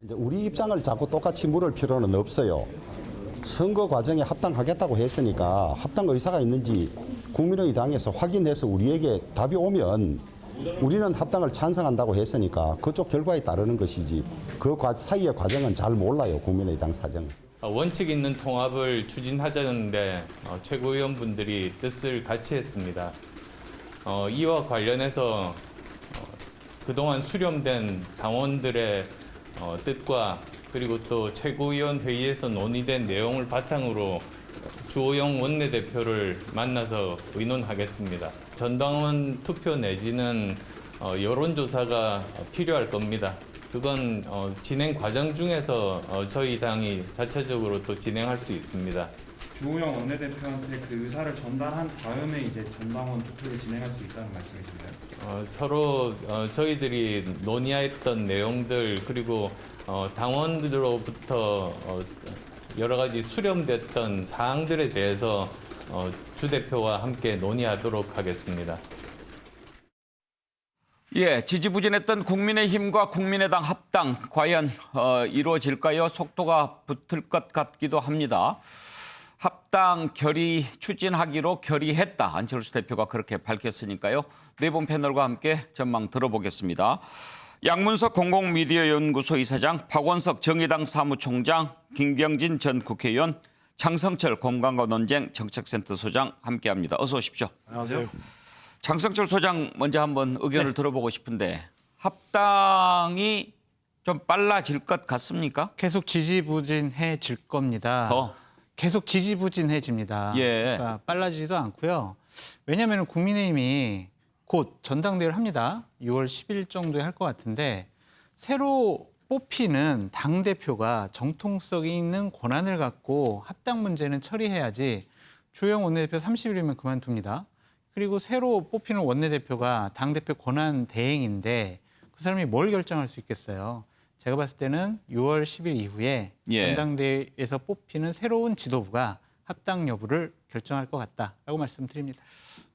이제 우리 입장을 자꾸 똑같이 물을 필요는 없어요. 선거 과정에 합당하겠다고 했으니까 합당 의사가 있는지 국민의당에서 확인해서 우리에게 답이 오면 우리는 합당을 찬성한다고 했으니까 그쪽 결과에 따르는 것이지 그 사이의 과정은 잘 몰라요. 국민의당 사정은. 원칙 있는 통합을 추진하자는데 최고위원분들이 뜻을 같이 했습니다. 이와 관련해서 그동안 수렴된 당원들의 뜻과 그리고 또 최고위원 회의에서 논의된 내용을 바탕으로 주호영 원내대표를 만나서 의논하겠습니다. 전당원 투표 내지는 여론조사가 필요할 겁니다. 그건 진행 과정 중에서 저희 당이 자체적으로 또 진행할 수 있습니다. 주호영 원내대표한테 그 의사를 전달한 다음에 이제 전당원 투표를 진행할 수 있다는 말씀이신가요? 서로 저희들이 논의했던 내용들 그리고 당원들로부터 여러 가지 수렴됐던 사항들에 대해서 주 대표와 함께 논의하도록 하겠습니다. 예, 지지부진했던 국민의힘과 국민의당 합당 과연 이루어질까요? 속도가 붙을 것 같기도 합니다. 합당 결의 추진하기로 결의했다. 안철수 대표가 그렇게 밝혔으니까요. 네 분 패널과 함께 전망 들어보겠습니다. 양문석 공공미디어연구소 이사장, 박원석 정의당 사무총장, 김경진 전 국회의원, 장성철 공간과 논쟁 정책센터 소장 함께합니다. 어서 오십시오. 안녕하세요. 장성철 소장 먼저 한번 의견을 들어보고 싶은데 합당이 좀 빨라질 것 같습니까? 계속 지지부진해질 겁니다. 계속 지지부진해집니다. 예. 그러니까 빨라지지도 않고요. 왜냐하면 국민의힘이 곧 전당대회를 합니다. 6월 10일 정도에 할 것 같은데 새로 뽑히는 당대표가 정통성 있는 권한을 갖고 합당 문제는 처리해야지 주호영 원내대표 30일이면 그만둡니다. 그리고 새로 뽑히는 원내대표가 당대표 권한 대행인데 그 사람이 뭘 결정할 수 있겠어요. 제가 봤을 때는 6월 10일 이후에 전당대회에서 뽑히는 새로운 지도부가 합당 여부를 결정할 것 같다라고 말씀드립니다.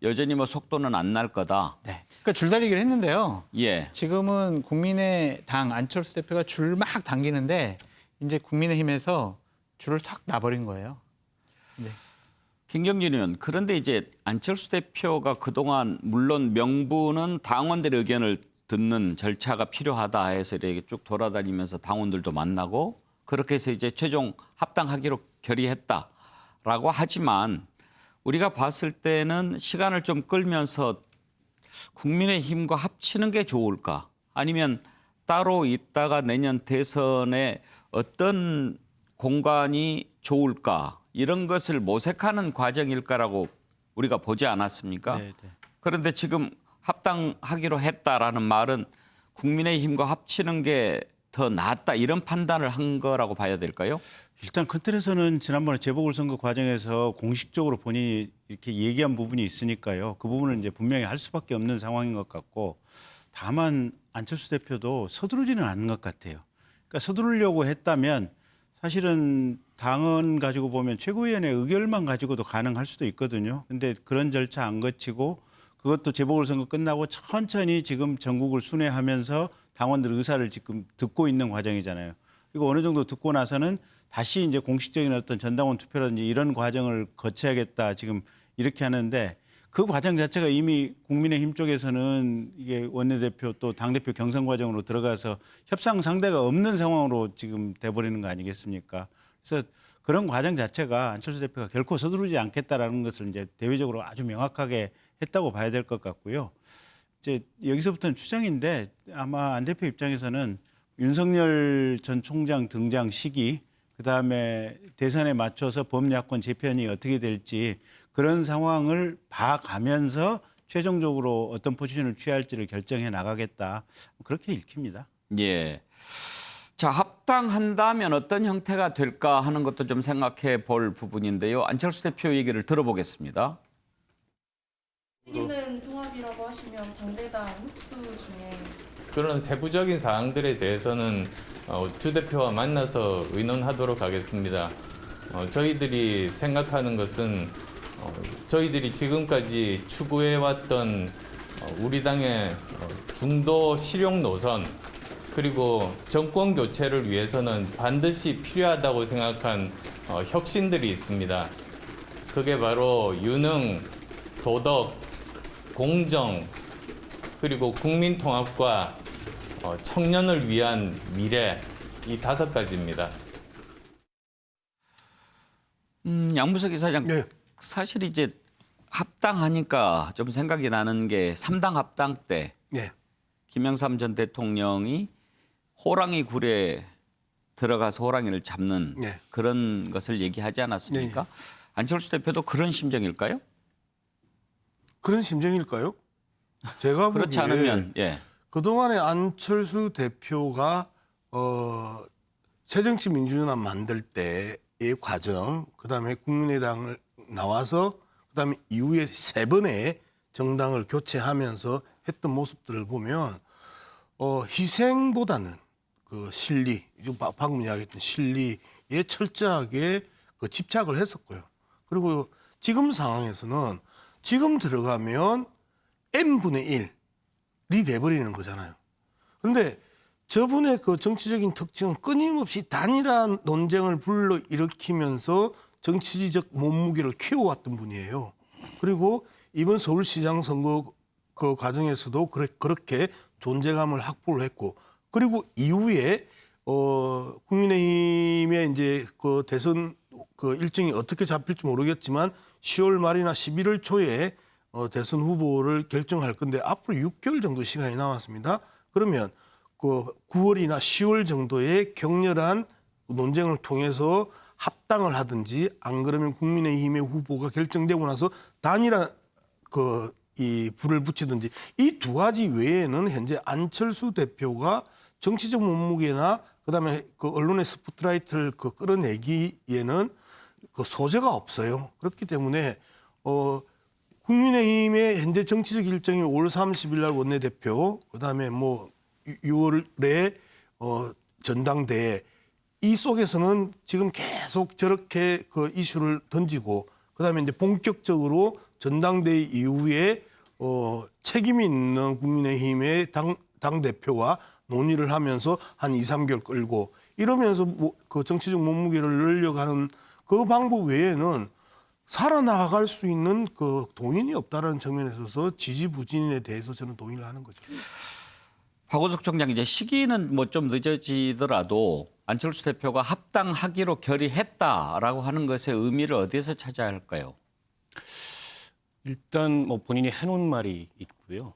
여전히 뭐 속도는 안 날 거다. 네. 그러니까 줄다리기를 했는데요. 예. 지금은 국민의당 안철수 대표가 줄 막 당기는데 이제 국민의힘에서 줄을 탁 놔버린 거예요. 네. 김경진 의원, 그런데 이제 안철수 대표가 그동안 물론 명분은 당원들의 의견을 듣는 절차가 필요하다 해서 이렇게 쭉 돌아다니면서 당원들도 만나고 그렇게 해서 이제 최종 합당하기로 결의했다라고 하지만 우리가 봤을 때는 시간을 좀 끌면서 국민의힘과 합치는 게 좋을까? 아니면 따로 있다가 내년 대선에 어떤 공간이 좋을까? 이런 것을 모색하는 과정일까라고 우리가 보지 않았습니까? 네. 그런데 지금 합당하기로 했다라는 말은 국민의힘과 합치는 게 더 낫다 이런 판단을 한 거라고 봐야 될까요? 일단 큰 틀에서는 지난번에 재보궐선거 과정에서 공식적으로 본인이 이렇게 얘기한 부분이 있으니까요. 그 부분을 이제 분명히 할 수밖에 없는 상황인 것 같고 다만 안철수 대표도 서두르지는 않은 것 같아요. 그러니까 서두르려고 했다면 사실은 당헌 가지고 보면 최고위원회 의결만 가지고도 가능할 수도 있거든요. 근데 그런 절차 안 거치고 그것도 재보궐선거 끝나고 천천히 지금 전국을 순회하면서 당원들 의사를 지금 듣고 있는 과정이잖아요. 그리고 어느 정도 듣고 나서는 다시 이제 공식적인 어떤 전당원 투표라든지 이런 과정을 거쳐야겠다 지금 이렇게 하는데 그 과정 자체가 이미 국민의힘 쪽에서는 이게 원내대표 또 당대표 경선 과정으로 들어가서 협상 상대가 없는 상황으로 지금 돼버리는 거 아니겠습니까? 그래서 그런 과정 자체가 안철수 대표가 결코 서두르지 않겠다라는 것을 이제 대외적으로 아주 명확하게 했다고 봐야 될 것 같고요. 이제 여기서부터는 추정인데 아마 안 대표 입장에서는 윤석열 전 총장 등장 시기 그다음에 대선에 맞춰서 범야권 재편이 어떻게 될지 그런 상황을 봐가면서 최종적으로 어떤 포지션을 취할지를 결정해 나가겠다. 그렇게 읽힙니다. 예. 자, 합당한다면 어떤 형태가 될까 하는 것도 좀 생각해 볼 부분인데요. 안철수 대표 얘기를 들어보겠습니다. 있는 통합이라고 하시면 당대당 흡수 중에 그런 세부적인 사항들에 대해서는 주 대표와 만나서 의논하도록 하겠습니다. 저희들이 생각하는 것은 저희들이 지금까지 추구해왔던 우리 당의 중도 실용 노선 그리고 정권 교체를 위해서는 반드시 필요하다고 생각한 혁신들이 있습니다. 그게 바로 유능, 도덕, 공정, 그리고 국민 통합과 청년을 위한 미래, 이 5가지입니다. 양부석 이사장, 네. 사실 이제 합당하니까 좀 생각이 나는 게 3당 합당 때 네. 김영삼 전 대통령이 호랑이 굴에 들어가서 호랑이를 잡는 네. 그런 것을 얘기하지 않았습니까? 안철수 대표도 그런 심정일까요? 그런 심정일까요? 제가 그렇지 보기에 않으면 예. 그동안에 안철수 대표가 새정치민주연합 만들 때의 과정, 그다음에 국민의당을 나와서 그다음에 이후에 3번의 정당을 교체하면서 했던 모습들을 보면 희생보다는 그 실리, 방금 이야기했던 실리에 철저하게 그 집착을 했었고요. 그리고 지금 상황에서는 지금 들어가면 n분의 1이 돼버리는 거잖아요. 그런데 저분의 그 정치적인 특징은 끊임없이 단일한 논쟁을 불러일으키면서 정치적 몸무게를 키워왔던 분이에요. 그리고 이번 서울시장 선거 그 과정에서도 그렇게 존재감을 확보를 했고, 그리고 이후에 국민의힘의 이제 그 대선 그 일정이 어떻게 잡힐지 모르겠지만 10월 말이나 11월 초에 대선 후보를 결정할 건데 앞으로 6개월 정도 시간이 남았습니다. 그러면 그 9월이나 10월 정도의 격렬한 논쟁을 통해서 합당을 하든지 안 그러면 국민의힘의 후보가 결정되고 나서 단일한 이 불을 붙이든지 이 2가지 외에는 현재 안철수 대표가 정치적 몸무게나 그다음에 그 언론의 스포트라이트를 끌어내기에는 그 소재가 없어요. 그렇기 때문에 국민의힘의 현재 정치적 일정이 5월 30일 날 원내대표, 그다음에 뭐 6월에 전당대회, 이 속에서는 지금 계속 저렇게 그 이슈를 던지고 그다음에 이제 본격적으로 전당대회 이후에 책임 있는 국민의힘의 당 대표와 논의를 하면서 한 2, 3개월 끌고 이러면서 그 정치적 몸무게를 늘려가는 그 방법 외에는 살아나갈 수 있는 그 동인이 없다라는 측면에 있어서 지지부진에 대해서 저는 동의를 하는 거죠. 박원석 총장, 이제 시기는 뭐 좀 늦어지더라도 안철수 대표가 합당하기로 결의했다라고 하는 것의 의미를 어디에서 찾아야 할까요? 일단 뭐 본인이 해놓은 말이 있고요.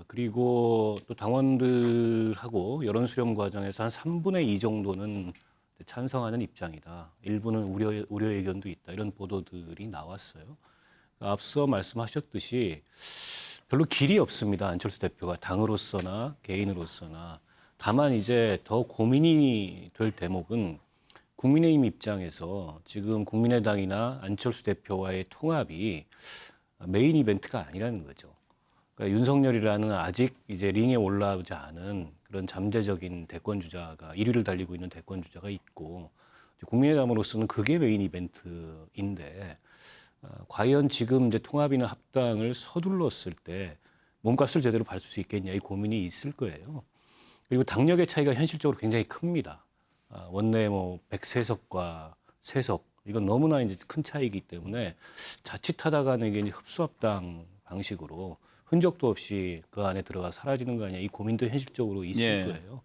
그리고 또 당원들하고 여론 수렴 과정에서 한 3분의 2 정도는 찬성하는 입장이다. 일부는 우려 의견도 있다. 이런 보도들이 나왔어요. 앞서 말씀하셨듯이 별로 길이 없습니다. 안철수 대표가 당으로서나 개인으로서나. 다만 이제 더 고민이 될 대목은 국민의힘 입장에서 지금 국민의당이나 안철수 대표와의 통합이 메인 이벤트가 아니라는 거죠. 그러니까 윤석열이라는 아직 이제 링에 올라오지 않은 그런 잠재적인 대권 주자가 1위를 달리고 있는 대권 주자가 있고 국민의당으로서는 그게 메인 이벤트인데 과연 지금 이제 통합이나 합당을 서둘렀을 때 몸값을 제대로 받을 수 있겠냐 이 고민이 있을 거예요. 그리고 당력의 차이가 현실적으로 굉장히 큽니다. 원내 뭐 103석과 3석 이건 너무나 이제 큰 차이이기 때문에 자칫하다가는 이게 이제 흡수합당 방식으로 흔적도 없이 그 안에 들어가 사라지는 거 아니냐 이 고민도 현실적으로 있을 거예요.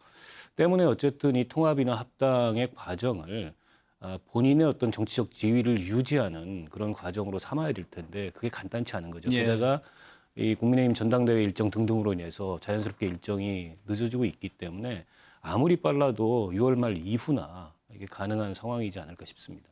때문에 어쨌든 이 통합이나 합당의 과정을 본인의 어떤 정치적 지위를 유지하는 그런 과정으로 삼아야 될 텐데 그게 간단치 않은 거죠. 게다가 이 국민의힘 전당대회 일정 등등으로 인해서 자연스럽게 일정이 늦어지고 있기 때문에 아무리 빨라도 6월 말 이후나 이게 가능한 상황이지 않을까 싶습니다.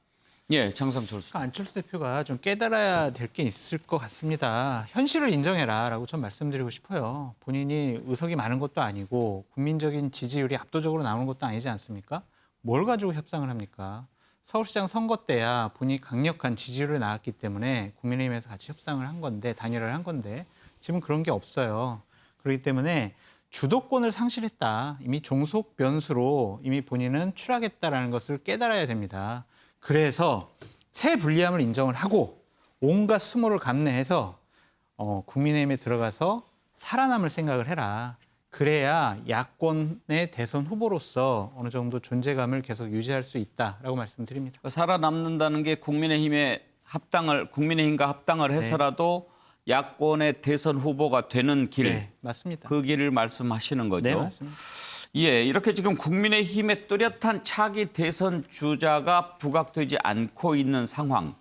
예, 장성철 수. 안철수 대표가 좀 깨달아야 될 게 있을 것 같습니다. 현실을 인정해라라고 좀 말씀드리고 싶어요. 본인이 의석이 많은 것도 아니고 국민적인 지지율이 압도적으로 나오는 것도 아니지 않습니까? 뭘 가지고 협상을 합니까? 서울시장 선거 때야 본인이 강력한 지지율을 나왔기 때문에 국민의힘에서 같이 협상을 한 건데 단일화를 한 건데 지금 그런 게 없어요. 그렇기 때문에 주도권을 상실했다. 이미 종속 변수로 이미 본인은 추락했다라는 것을 깨달아야 됩니다. 그래서 새 불리함을 인정을 하고 온갖 수모를 감내해서 국민의힘에 들어가서 살아남을 생각을 해라. 그래야 야권의 대선 후보로서 어느 정도 존재감을 계속 유지할 수 있다라고 말씀드립니다. 살아남는다는 게 국민의힘과 합당을 해서라도 야권의 대선 후보가 되는 길, 네, 맞습니다. 그 길을 말씀하시는 거죠. 네, 맞습니다. 예, 이렇게 지금 국민의힘의 뚜렷한 차기 대선 주자가 부각되지 않고 있는 상황.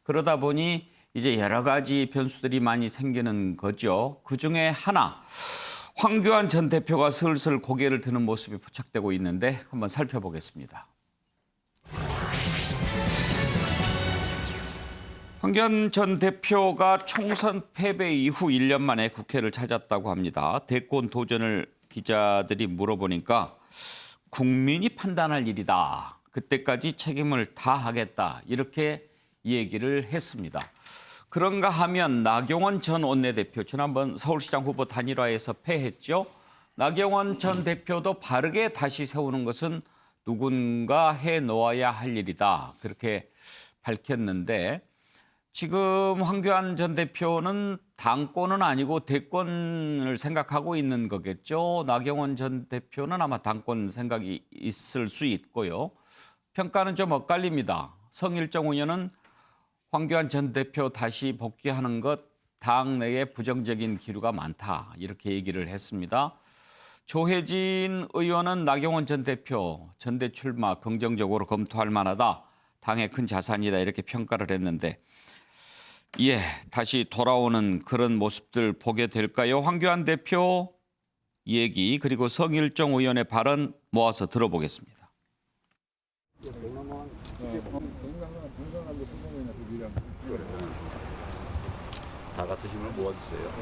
그러다 보니 이제 여러 가지 변수들이 많이 생기는 거죠. 그중에 하나, 황교안 전 대표가 슬슬 고개를 드는 모습이 포착되고 있는데 한번 살펴보겠습니다. 황교안 전 대표가 총선 패배 이후 1년 만에 국회를 찾았다고 합니다. 대권 도전을 기자들이 물어보니까 국민이 판단할 일이다. 그때까지 책임을 다하겠다. 이렇게 얘기를 했습니다. 그런가 하면 나경원 전 원내대표, 지난번 서울시장 후보 단일화에서 패했죠. 나경원 전 대표도 바르게 다시 세우는 것은 누군가 해놓아야 할 일이다. 그렇게 밝혔는데 지금 황교안 전 대표는 당권은 아니고 대권을 생각하고 있는 거겠죠. 나경원 전 대표는 아마 당권 생각이 있을 수 있고요. 평가는 좀 엇갈립니다. 성일정 의원은 황교안 전 대표 다시 복귀하는 것 당 내에 부정적인 기류가 많다. 이렇게 얘기를 했습니다. 조혜진 의원은 나경원 전 대표 전대 출마 긍정적으로 검토할 만하다. 당의 큰 자산이다. 이렇게 평가를 했는데 예, 다시 돌아오는 그런 모습들 보게 될까요? 황교안 대표 얘기 그리고 성일정 의원의 발언 모아서 들어보겠습니다. 다 같이 힘을 모아주세요.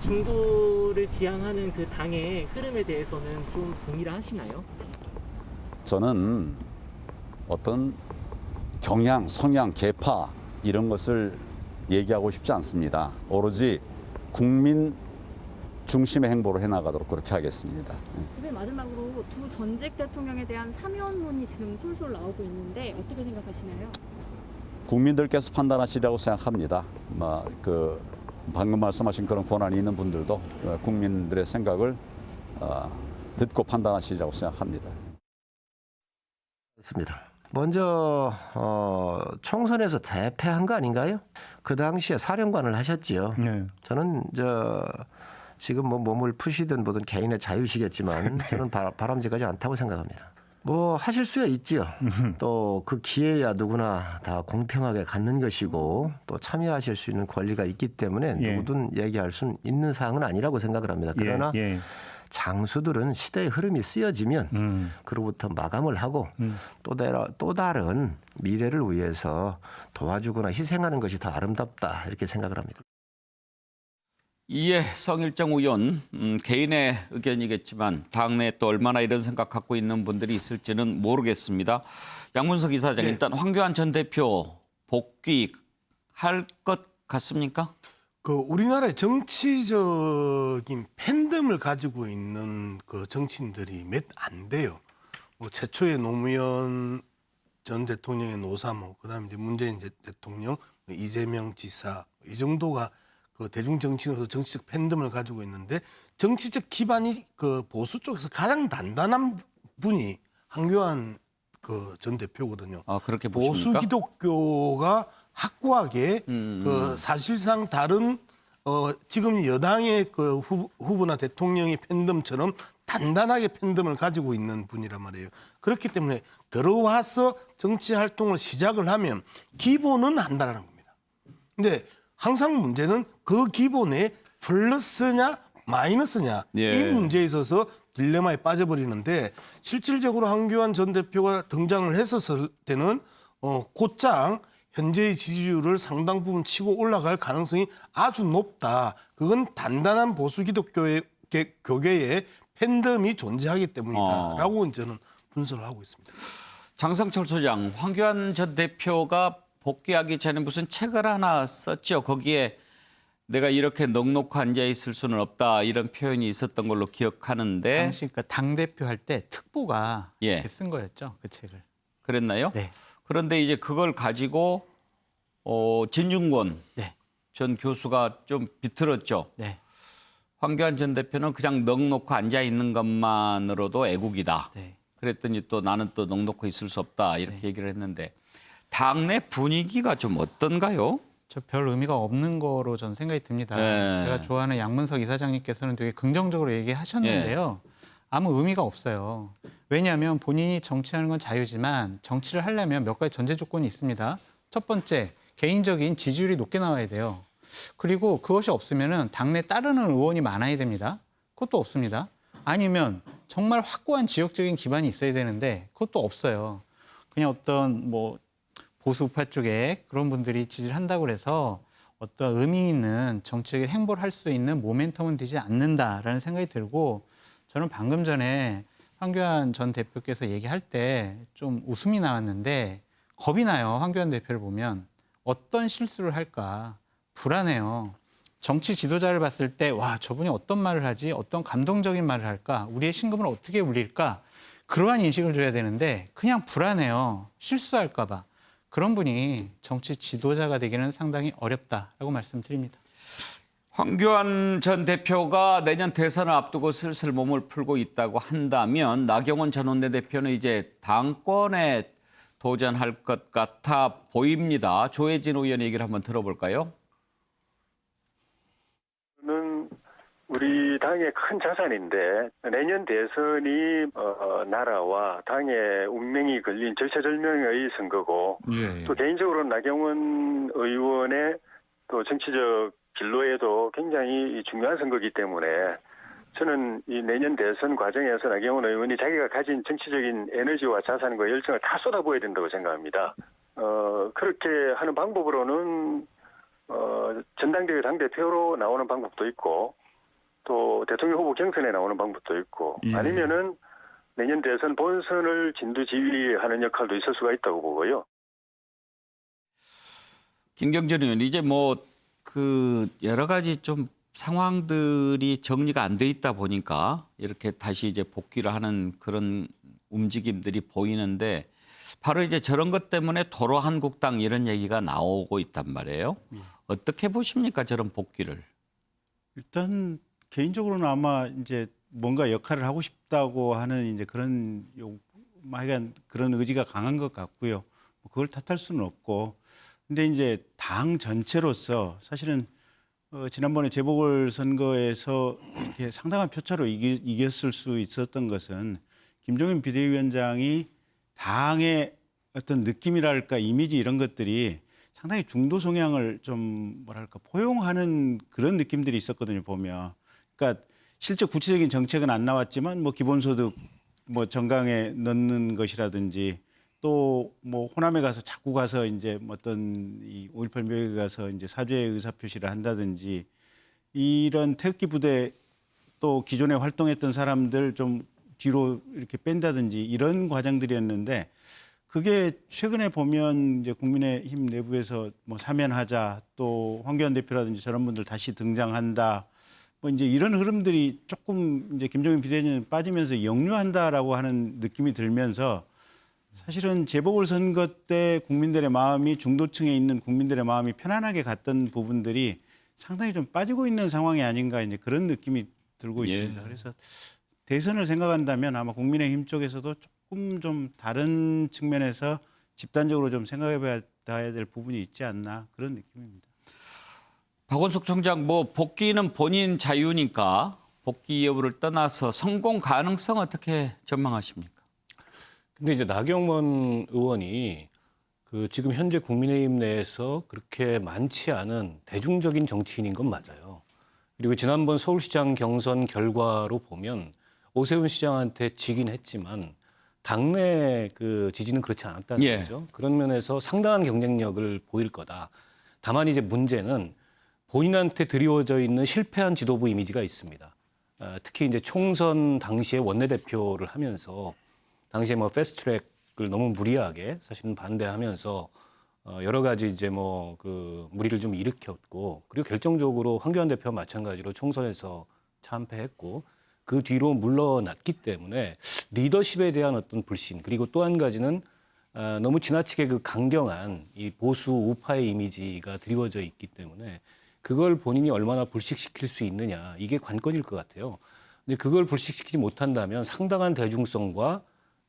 중도를 지향하는 그 당의 흐름에 대해서는 좀 동의를 하시나요? 저는 어떤 경향, 성향, 계파 이런 것을 얘기하고 싶지 않습니다. 오로지 국민 중심의 행보를 해나가도록 그렇게 하겠습니다. 마지막으로 두 전직 대통령에 대한 사면론이 지금 솔솔 나오고 있는데 어떻게 생각하시나요? 국민들께서 판단하시라고 생각합니다. 방금 말씀하신 그런 권한이 있는 분들도 국민들의 생각을 듣고 판단하시리라고 생각합니다. 맞습니다. 먼저 총선에서 대패한 거 아닌가요? 그 당시에 사령관을 하셨지요. 네. 저는 지금 뭐 몸을 푸시든 뭐든 개인의 자유시겠지만 저는 바람직하지 않다고 생각합니다. 뭐 하실 수야 있지요. 또 그 기회야 누구나 다 공평하게 갖는 것이고 또 참여하실 수 있는 권리가 있기 때문에 누구든 얘기할 수 있는 사항은 아니라고 생각을 합니다. 그러나 장수들은 시대의 흐름이 쓰여지면 그로부터 마감을 하고 또 다른 미래를 위해서 도와주거나 희생하는 것이 더 아름답다 이렇게 생각을 합니다. 예, 성일정 의원 개인의 의견이겠지만 당내에 또 얼마나 이런 생각 갖고 있는 분들이 있을지는 모르겠습니다. 양문석 이사장, 일단 황교안 전 대표 복귀할 것 같습니까? 우리나라의 정치적인 팬덤을 가지고 있는 그 정치인들이 몇 안 돼요. 뭐 최초의 노무현 전 대통령의 노사모, 그다음에 이제 문재인 대통령, 이재명 지사 이 정도가 그 대중 정치인으로서 정치적 팬덤을 가지고 있는데 정치적 기반이 그 보수 쪽에서 가장 단단한 분이 황교안 그 전 대표거든요. 아, 그렇게 보수 보십니까? 기독교가 확고하게 그 사실상 다른 지금 여당의 그 후보나 대통령의 팬덤처럼 단단하게 팬덤을 가지고 있는 분이란 말이에요. 그렇기 때문에 들어와서 정치 활동을 시작을 하면 기본은 한다라는 겁니다. 근데 항상 문제는 그 기본에 플러스냐 마이너스냐 이 문제에 있어서 딜레마에 빠져버리는데 실질적으로 황교안 전 대표가 등장을 했었을 때는 곧장 현재의 지지율을 상당 부분 치고 올라갈 가능성이 아주 높다. 그건 단단한 보수 기독교의 교계에 팬덤이 존재하기 때문이다라고 저는 분석을 하고 있습니다. 장성철 소장, 황교안 전 대표가 복귀하기 전에 무슨 책을 하나 썼죠. 거기에 내가 이렇게 넉넉히 앉아 있을 수는 없다 이런 표현이 있었던 걸로 기억하는데 당시 당대표 할 때 특보가 이렇게 쓴 거였죠. 그 책을. 그랬나요? 네. 그런데 이제 그걸 가지고 진중권 전 교수가 좀 비틀었죠. 네. 황교안 전 대표는 그냥 넋놓고 앉아 있는 것만으로도 애국이다. 네. 그랬더니 또 나는 또 넋놓고 있을 수 없다 이렇게 얘기를 했는데 당내 분위기가 좀 어떤가요? 저 별 의미가 없는 거로 전 생각이 듭니다. 네. 제가 좋아하는 양문석 이사장님께서는 되게 긍정적으로 얘기하셨는데요. 아무 의미가 없어요. 왜냐하면 본인이 정치하는 건 자유지만 정치를 하려면 몇 가지 전제 조건이 있습니다. 첫 번째, 개인적인 지지율이 높게 나와야 돼요. 그리고 그것이 없으면은 당내 따르는 의원이 많아야 됩니다. 그것도 없습니다. 아니면 정말 확고한 지역적인 기반이 있어야 되는데 그것도 없어요. 그냥 어떤 뭐 보수 우파 쪽에 그런 분들이 지지를 한다고 해서 어떤 의미 있는 정치적인 행보를 할 수 있는 모멘텀은 되지 않는다라는 생각이 들고 저는 방금 전에 황교안 전 대표께서 얘기할 때 좀 웃음이 나왔는데 겁이 나요. 황교안 대표를 보면 어떤 실수를 할까 불안해요. 정치 지도자를 봤을 때 와 저분이 어떤 말을 하지 어떤 감동적인 말을 할까 우리의 신금을 어떻게 울릴까 그러한 인식을 줘야 되는데 그냥 불안해요. 실수할까 봐. 그런 분이 정치 지도자가 되기는 상당히 어렵다라고 말씀드립니다. 황교안 전 대표가 내년 대선을 앞두고 슬슬 몸을 풀고 있다고 한다면 나경원 전 원내대표는 이제 당권에 도전할 것 같아 보입니다. 조혜진 의원 얘기를 한번 들어볼까요? 는 우리 당의 큰 자산인데 내년 대선이 나라와 당의 운명이 걸린 절체절명의 선거고 또 개인적으로 나경원 의원의 또 정치적 진로에도 굉장히 중요한 선거이기 때문에 저는 이 내년 대선 과정에서 나경원 의원이 자기가 가진 정치적인 에너지와 자산과 열정을 다 쏟아부어야 된다고 생각합니다. 그렇게 하는 방법으로는 전당대회 당대표로 나오는 방법도 있고 또 대통령 후보 경선에 나오는 방법도 있고 아니면은 내년 대선 본선을 진두지휘하는 역할도 있을 수가 있다고 보고요. 김경진 의원 이제 뭐 그 여러 가지 좀 상황들이 정리가 안 돼 있다 보니까 이렇게 다시 이제 복귀를 하는 그런 움직임들이 보이는데 바로 이제 저런 것 때문에 도로 한국당 이런 얘기가 나오고 있단 말이에요. 어떻게 보십니까 저런 복귀를? 일단 개인적으로는 아마 이제 뭔가 역할을 하고 싶다고 하는 이제 그런 하여간 그런 의지가 강한 것 같고요. 그걸 탓할 수는 없고. 근데 이제 당 전체로서 사실은 지난번에 재보궐 선거에서 이렇게 상당한 표차로 이겼을 수 있었던 것은 김종인 비대위원장이 당의 어떤 느낌이랄까 이미지 이런 것들이 상당히 중도 성향을 좀 뭐랄까 포용하는 그런 느낌들이 있었거든요 보면. 그러니까 실제 구체적인 정책은 안 나왔지만 뭐 기본소득 뭐 정강에 넣는 것이라든지 또 뭐 호남에 가서 자꾸 가서 이제 어떤 이 5.18 묘역에 가서 이제 사죄 의사 표시를 한다든지 이런 태극기 부대 또 기존에 활동했던 사람들 좀 뒤로 이렇게 뺀다든지 이런 과정들이었는데 그게 최근에 보면 이제 국민의힘 내부에서 뭐 사면하자 또 황교안 대표라든지 저런 분들 다시 등장한다 뭐 이제 이런 흐름들이 조금 이제 김종인 비대위원장이 빠지면서 역류한다라고 하는 느낌이 들면서 사실은 재보궐선거 때 국민들의 마음이 중도층에 있는 국민들의 마음이 편안하게 갔던 부분들이 상당히 좀 빠지고 있는 상황이 아닌가 이제 그런 느낌이 들고 있습니다. 그래서 대선을 생각한다면 아마 국민의힘 쪽에서도 조금 좀 다른 측면에서 집단적으로 좀 생각해봐야 될 부분이 있지 않나 그런 느낌입니다. 박원석 총장 뭐 복귀는 본인 자유니까 복귀 여부를 떠나서 성공 가능성 어떻게 전망하십니까? 근데 이제 나경원 의원이 그 지금 현재 국민의힘 내에서 그렇게 많지 않은 대중적인 정치인인 건 맞아요. 그리고 지난번 서울시장 경선 결과로 보면 오세훈 시장한테 지긴 했지만 당내 그 지지는 그렇지 않았다는 거죠. 그런 면에서 상당한 경쟁력을 보일 거다. 다만 이제 문제는 본인한테 드리워져 있는 실패한 지도부 이미지가 있습니다. 특히 이제 총선 당시에 원내대표를 하면서 당시에 뭐 패스트트랙을 너무 무리하게 사실은 반대하면서 여러 가지 이제 뭐 그 무리를 좀 일으켰고 그리고 결정적으로 황교안 대표와 마찬가지로 총선에서 참패했고 그 뒤로 물러났기 때문에 리더십에 대한 어떤 불신 그리고 또 한 가지는 너무 지나치게 그 강경한 이 보수 우파의 이미지가 드리워져 있기 때문에 그걸 본인이 얼마나 불식시킬 수 있느냐 이게 관건일 것 같아요. 근데 그걸 불식시키지 못한다면 상당한 대중성과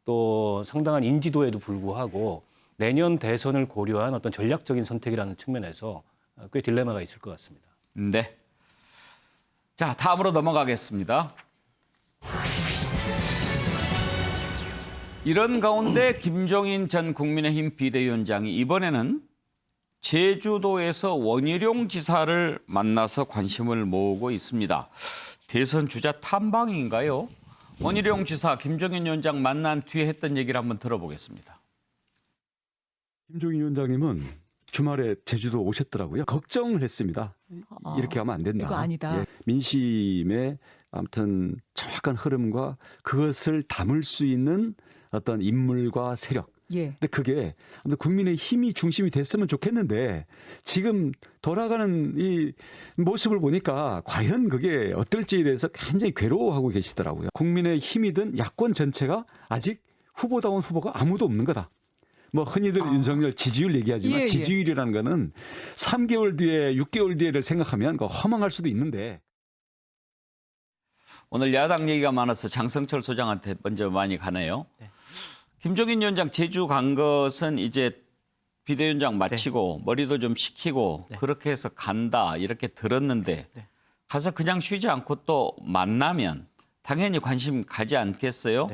또 상당한 인지도에도 불구하고 내년 대선을 고려한 어떤 전략적인 선택이라는 측면에서 꽤 딜레마가 있을 것 같습니다. 네. 자, 다음으로 넘어가겠습니다. 이런 가운데 김종인 전 국민의힘 비대위원장이 이번에는 제주도에서 원희룡 지사를 만나서 관심을 모으고 있습니다. 대선 주자 탐방인가요? 원희룡 지사, 김종인 위원장 만난 뒤에 했던 얘기를 한번 들어보겠습니다. 김종인 위원장님은 주말에 제주도 오셨더라고요. 걱정을 했습니다. 이렇게 하면 안 된다. 이거 아니다. 예, 민심의 아무튼 정확한 흐름과 그것을 담을 수 있는 어떤 인물과 세력. 예. 근데 그게 국민의 힘이 중심이 됐으면 좋겠는데 지금 돌아가는 이 모습을 보니까 과연 그게 어떨지에 대해서 굉장히 괴로워하고 계시더라고요. 국민의 힘이든 야권 전체가 아직 후보다운 후보가 아무도 없는 거다. 뭐 흔히들 윤석열 지지율 얘기하지만 예, 예. 지지율이라는 거는 3개월 뒤에 6개월 뒤에를 생각하면 허망할 수도 있는데. 오늘 야당 얘기가 많아서 장성철 소장한테 먼저 많이 가네요. 네. 김종인 위원장 제주 간 것은 이제 비대위원장 마치고 머리도 좀 식히고 그렇게 해서 간다 이렇게 들었는데 가서 그냥 쉬지 않고 또 만나면 당연히 관심 가지 않겠어요?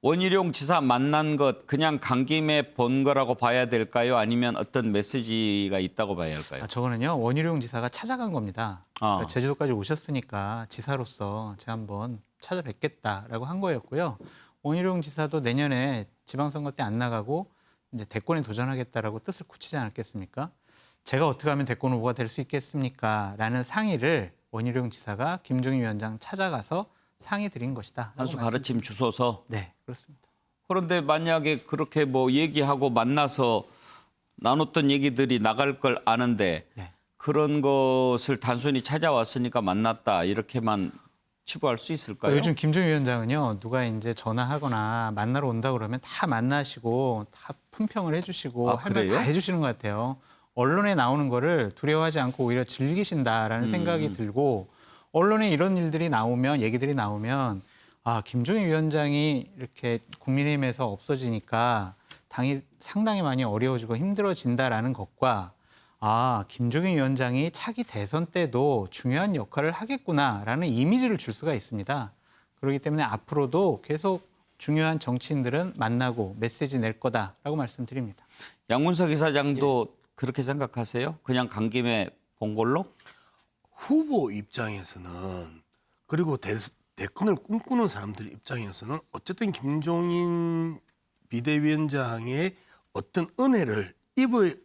원희룡 지사 만난 것 그냥 간 김에 본 거라고 봐야 될까요? 아니면 어떤 메시지가 있다고 봐야 할까요? 저거는요. 원희룡 지사가 찾아간 겁니다. 그러니까 제주도까지 오셨으니까 지사로서 제가 한번 찾아뵙겠다라고 한 거였고요. 원희룡 지사도 내년에 지방선거 때 안 나가고 이제 대권에 도전하겠다라고 뜻을 굳히지 않았겠습니까? 제가 어떻게 하면 대권 후보가 될 수 있겠습니까? 라는 상의를 원희룡 지사가 김종인 위원장 찾아가서 상의 드린 것이다. 한 수 가르침 주소서? 네, 그렇습니다. 그런데 만약에 그렇게 뭐 얘기하고 만나서 나눴던 얘기들이 나갈 걸 아는데 그런 것을 단순히 찾아왔으니까 만났다 이렇게만 치부할 수 있을까요? 요즘 김종인 위원장은요. 누가 이제 전화하거나 만나러 온다 그러면 다 만나시고 다 품평을 해주시고 할 말 다 해주시는 것 같아요. 언론에 나오는 거를 두려워하지 않고 오히려 즐기신다라는 생각이 들고 언론에 이런 일들이 나오면 얘기들이 나오면 김종인 위원장이 이렇게 국민의힘에서 없어지니까 당이 상당히 많이 어려워지고 힘들어진다라는 것과 김종인 위원장이 차기 대선 때도 중요한 역할을 하겠구나라는 이미지를 줄 수가 있습니다. 그렇기 때문에 앞으로도 계속 중요한 정치인들은 만나고 메시지 낼 거다라고 말씀드립니다. 양문석 이사장도 그렇게 생각하세요? 그냥 간 김에 본 걸로? 후보 입장에서는 그리고 대권을 꿈꾸는 사람들 입장에서는 어쨌든 김종인 비대위원장의 어떤 은혜를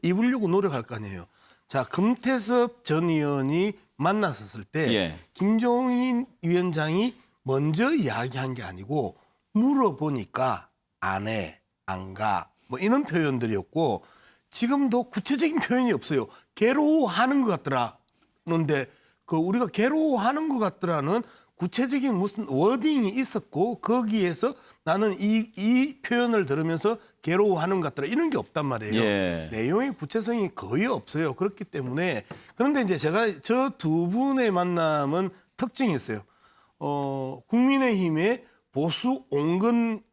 입으려고 노력할 거 아니에요. 자, 금태섭 전 의원이 만났었을 때 김종인 위원장이 먼저 이야기한 게 아니고 물어보니까 안 해, 안 가, 뭐 이런 표현들이었고 지금도 구체적인 표현이 없어요. 괴로워하는 것 같더라는데 우리가 괴로워하는 것 같더라는 구체적인 무슨 워딩이 있었고 거기에서 나는 이 표현을 들으면서 괴로워하는 것 같더라 이런 게 없단 말이에요. 내용의 구체성이 거의 없어요. 그렇기 때문에 그런데 이제 제가 저 두 분의 만남은 특징이 있어요. 국민의힘의 보수 온건이란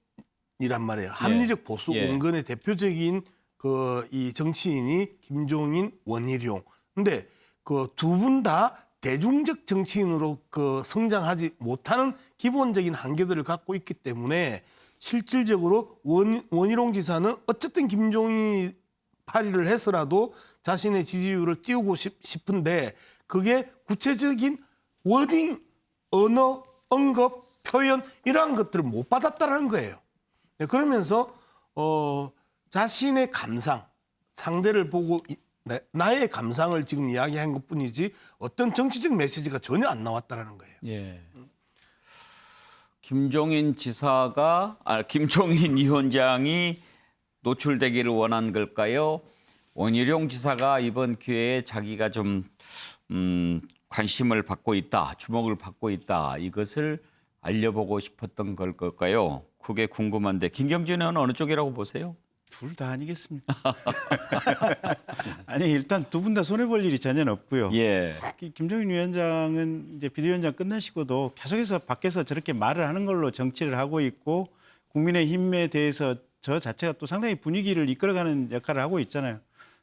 말이에요. 합리적 보수 온건의 대표적인 이 정치인이 김종인, 원희룡. 근데 두 분 다 대중적 정치인으로 성장하지 못하는 기본적인 한계들을 갖고 있기 때문에 실질적으로 원희룡 지사는 어쨌든 김종인 발의를 해서라도 자신의 지지율을 띄우고 싶은데 그게 구체적인 워딩, 언어, 언급, 표현 이러한 것들을 못 받았다는 거예요. 그러면서 자신의 감상, 상대를 보고 나의 감상을 지금 이야기한 것뿐이지 어떤 정치적 메시지가 전혀 안 나왔다라는 거예요. 김종인 위원장이 노출되기를 원한 걸까요? 원희룡 지사가 이번 기회에 자기가 좀 관심을 받고 있다, 주목을 받고 있다 이것을 알려보고 싶었던 걸까요? 그게 궁금한데 김경진 의원은 어느 쪽이라고 보세요? 둘 다 아니겠습니까? 아니 일단 두 분 다 손해 볼 일이 전혀 없고요. 예. 김종인 위원장은 이제 비대위원장 끝나시고도 계속해서 밖에서 저렇게 말을 하는 걸로 정치를 하고 있고 국민의힘에 대해서 저 자체가 또 상당히 분위기를 이끌어가는 역할을 하고 있잖아요.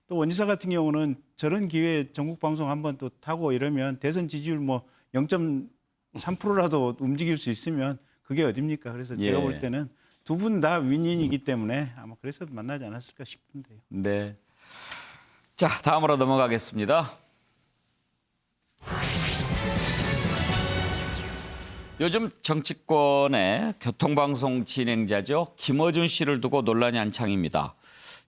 또 원지사 같은 경우는 저런 기회에 전국 방송 한번 또 타고 이러면 대선 지지율 뭐 0.3%라도 움직일 수 있으면 그게 어딥니까? 그래서 제가 예. 볼 때는 두 분 다 윈윈이기 때문에 아마 그래서 만나지 않았을까 싶은데요. 네. 자, 다음으로 넘어가겠습니다. 요즘 정치권의 교통방송 진행자죠. 김어준 씨를 두고 논란이 한창입니다.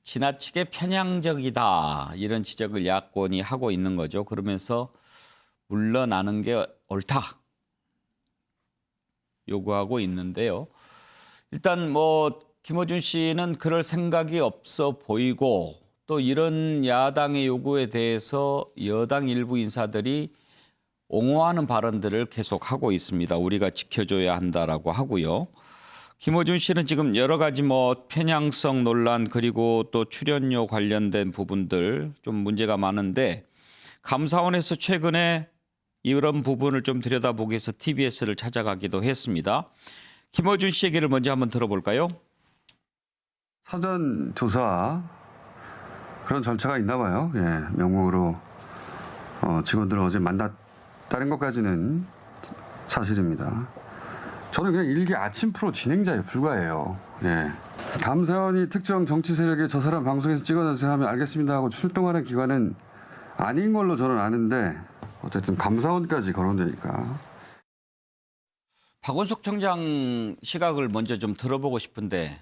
지나치게 편향적이다 이런 지적을 야권이 하고 있는 거죠. 그러면서 물러나는 게 옳다 요구하고 있는데요. 일단 뭐 김어준 씨는 그럴 생각이 없어 보이고 또 이런 야당의 요구에 대해서 여당 일부 인사들이 옹호하는 발언들을 계속하고 있습니다. 우리가 지켜줘야 한다라고 하고요. 김어준 씨는 지금 여러 가지 뭐 편향성 논란 그리고 또 출연료 관련된 부분들 좀 문제가 많은데 감사원에서 최근에 이런 부분을 좀 들여다보기 위해서 TBS를 찾아가기도 했습니다. 김어준 씨 얘기를 먼저 한번 들어볼까요? 사전 조사 그런 절차가 있나 봐요. 예, 명목으로 직원들을 어제 만났다는 것까지는 사실입니다. 저는 그냥 일개 아침 프로 진행자에 불과해요. 예. 감사원이 특정 정치 세력의 저 사람 방송에서 찍어내세요 하면 알겠습니다 하고 출동하는 기관은 아닌 걸로 저는 아는데 어쨌든 감사원까지 거론되니까. 박원석 청장 시각을 먼저 좀 들어보고 싶은데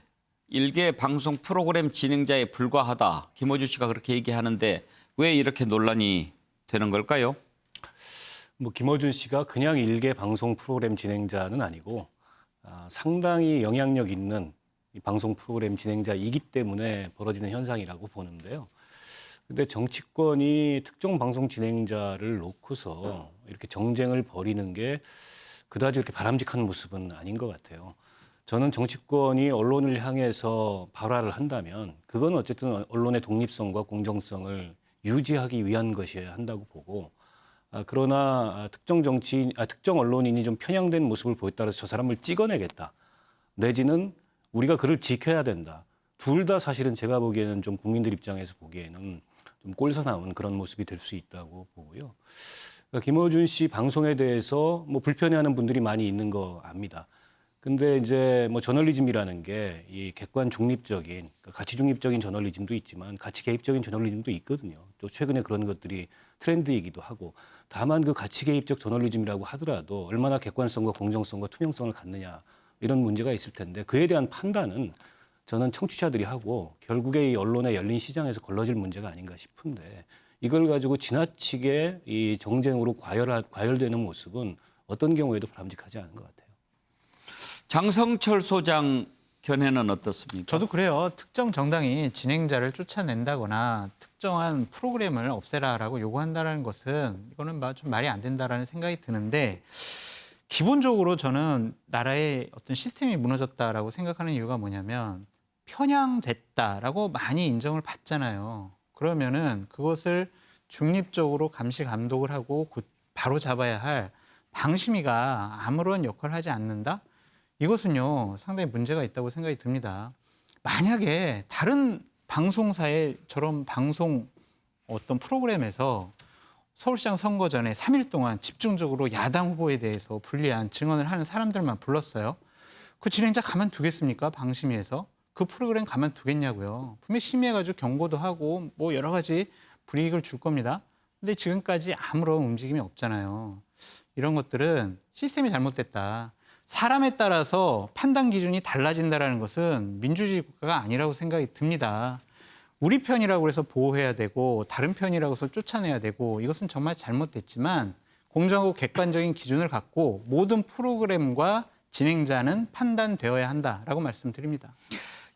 일개 방송 프로그램 진행자에 불과하다. 김어준 씨가 그렇게 얘기하는데 왜 이렇게 논란이 되는 걸까요? 뭐 김어준 씨가 그냥 일개 방송 프로그램 진행자는 아니고 상당히 영향력 있는 이 방송 프로그램 진행자이기 때문에 벌어지는 현상이라고 보는데요. 근데 정치권이 특정 방송 진행자를 놓고서 이렇게 정쟁을 벌이는 게 그다지 이렇게 바람직한 모습은 아닌 것 같아요. 저는 정치권이 언론을 향해서 발화를 한다면 그건 어쨌든 언론의 독립성과 공정성을 유지하기 위한 것이어야 한다고 보고 그러나 특정 언론인이 좀 편향된 모습을 보였다 해서 저 사람을 찍어내겠다. 내지는 우리가 그를 지켜야 된다. 둘 다 사실은 제가 보기에는 좀 국민들 입장에서 보기에는 좀 꼴사나운 그런 모습이 될 수 있다고 보고요. 그러니까 김어준 씨 방송에 대해서 뭐 불편해하는 분들이 많이 있는 거 압니다. 근데 이제 뭐 저널리즘이라는 게 이 객관 중립적인 그러니까 가치 중립적인 저널리즘도 있지만 가치 개입적인 저널리즘도 있거든요. 또 최근에 그런 것들이 트렌드이기도 하고 다만 그 가치 개입적 저널리즘이라고 하더라도 얼마나 객관성과 공정성과 투명성을 갖느냐 이런 문제가 있을 텐데 그에 대한 판단은 저는 청취자들이 하고 결국에 이 언론의 열린 시장에서 걸러질 문제가 아닌가 싶은데 이걸 가지고 지나치게 이 정쟁으로 과열되는 모습은 어떤 경우에도 바람직하지 않은 것 같아요. 장성철 소장 견해는 어떻습니까? 저도 그래요. 특정 정당이 진행자를 쫓아낸다거나 특정한 프로그램을 없애라라고 요구한다는 것은 이거는 좀 말이 안 된다라는 생각이 드는데 기본적으로 저는 나라의 어떤 시스템이 무너졌다라고 생각하는 이유가 뭐냐면 편향됐다라고 많이 인정을 받잖아요. 그러면은 그것을 중립적으로 감시 감독을 하고 바로 잡아야 할 방심위가 아무런 역할을 하지 않는다? 이것은요 상당히 문제가 있다고 생각이 듭니다. 만약에 다른 방송사의 저런 방송 어떤 프로그램에서 서울시장 선거 전에 3일 동안 집중적으로 야당 후보에 대해서 불리한 증언을 하는 사람들만 불렀어요. 그 진행자 가만두겠습니까? 방심위에서. 그 프로그램 가만두겠냐고요. 분명히 심의해가지고 경고도 하고 뭐 여러 가지 불이익을 줄 겁니다. 근데 지금까지 아무런 움직임이 없잖아요. 이런 것들은 시스템이 잘못됐다. 사람에 따라서 판단 기준이 달라진다는 것은 민주주의 국가가 아니라고 생각이 듭니다. 우리 편이라고 해서 보호해야 되고 다른 편이라고 해서 쫓아내야 되고 이것은 정말 잘못됐지만 공정하고 객관적인 기준을 갖고 모든 프로그램과 진행자는 판단되어야 한다라고 말씀드립니다.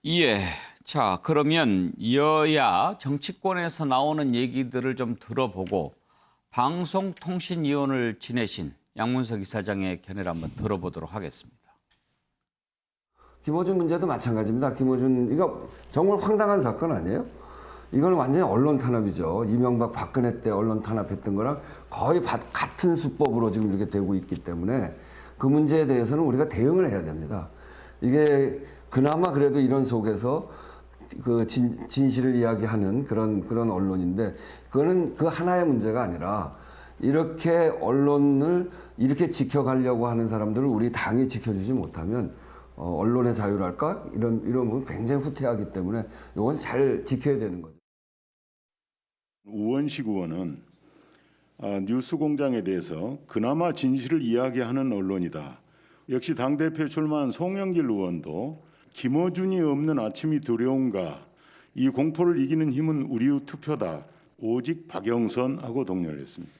예. 자, 그러면 여야 정치권에서 나오는 얘기들을 좀 들어보고 방송통신위원을 지내신 양문석 이사장의 견해를 한번 들어보도록 하겠습니다. 김어준 문제도 마찬가지입니다. 김어준 이거 정말 황당한 사건 아니에요? 이건 완전히 언론 탄압이죠. 이명박 박근혜 때 언론 탄압했던 거랑 거의 같은 수법으로 지금 이렇게 되고 있기 때문에 그 문제에 대해서는 우리가 대응을 해야 됩니다. 이게 그나마 그래도 이런 속에서 그 진실을 이야기하는 그런 언론인데 그거는 그 하나의 문제가 아니라 이렇게 언론을 이렇게 지켜가려고 하는 사람들을 우리 당이 지켜주지 못하면 언론의 자유랄까 이런 건 굉장히 후퇴하기 때문에 이건 잘 지켜야 되는 거죠. 우원식 의원은 뉴스공장에 대해서 그나마 진실을 이야기하는 언론이다. 역시 당대표 출마한 송영길 의원도 김어준이 없는 아침이 두려운가 이 공포를 이기는 힘은 우리의 투표다. 오직 박영선하고 동료를 했습니다.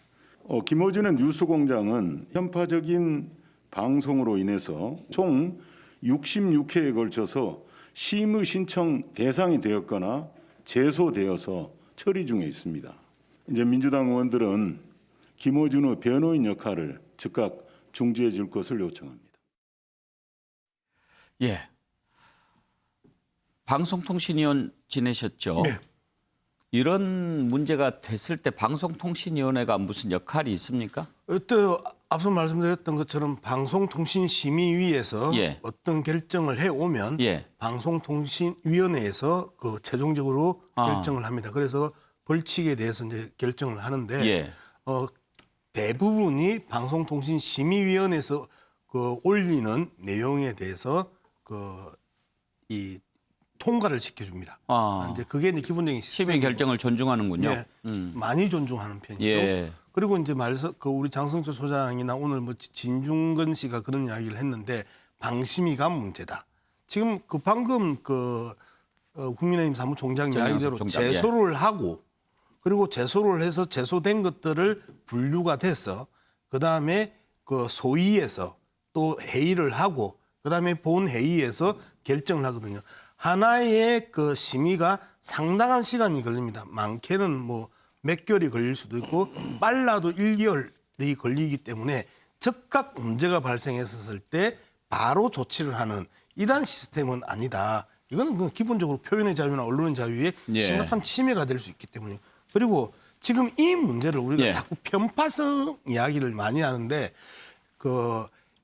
김어준의 뉴스공장은 편파적인 방송으로 인해서 총 66회에 걸쳐서 심의 신청 대상이 되었거나 제소되어서 처리 중에 있습니다. 이제 민주당 의원들은 김어준의 변호인 역할을 즉각 중지해 줄 것을 요청합니다. 예. 방송통신위원 지내셨죠? 네. 이런 문제가 됐을 때 방송통신위원회가 무슨 역할이 있습니까? 또 앞서 말씀드렸던 것처럼 방송통신심의위에서 어떤 결정을 해오면 방송통신위원회에서 그 최종적으로 결정을 합니다. 그래서 벌칙에 대해서 이제 결정을 하는데 대부분이 방송통신심의위원회에서 그 올리는 내용에 대해서 이 통과를 시켜줍니다. 이제 그게 이제 기본적인 심의 결정을 존중하는군요. 많이 존중하는 편이죠. 그리고 이제 말해서 그 우리 장성철 소장이나 오늘 뭐 진중근 씨가 그런 이야기를 했는데 방심위가 문제다. 지금 그 방금 국민의힘 사무총장 이야기대로 제소를 하고 그리고 제소를 해서 제소된 것들을 분류가 돼서 그 다음에 그 소위에서 또 회의를 하고 그 다음에 본 회의에서 결정을 하거든요. 하나의 그 심의가 상당한 시간이 걸립니다. 많게는 뭐 몇 개월이 걸릴 수도 있고 빨라도 1개월이 걸리기 때문에 즉각 문제가 발생했을 때 바로 조치를 하는 이러한 시스템은 아니다. 이거는 기본적으로 표현의 자유나 언론의 자유에 심각한 침해가 될 수 있기 때문에. 그리고 지금 이 문제를 우리가 자꾸 편파성 이야기를 많이 하는데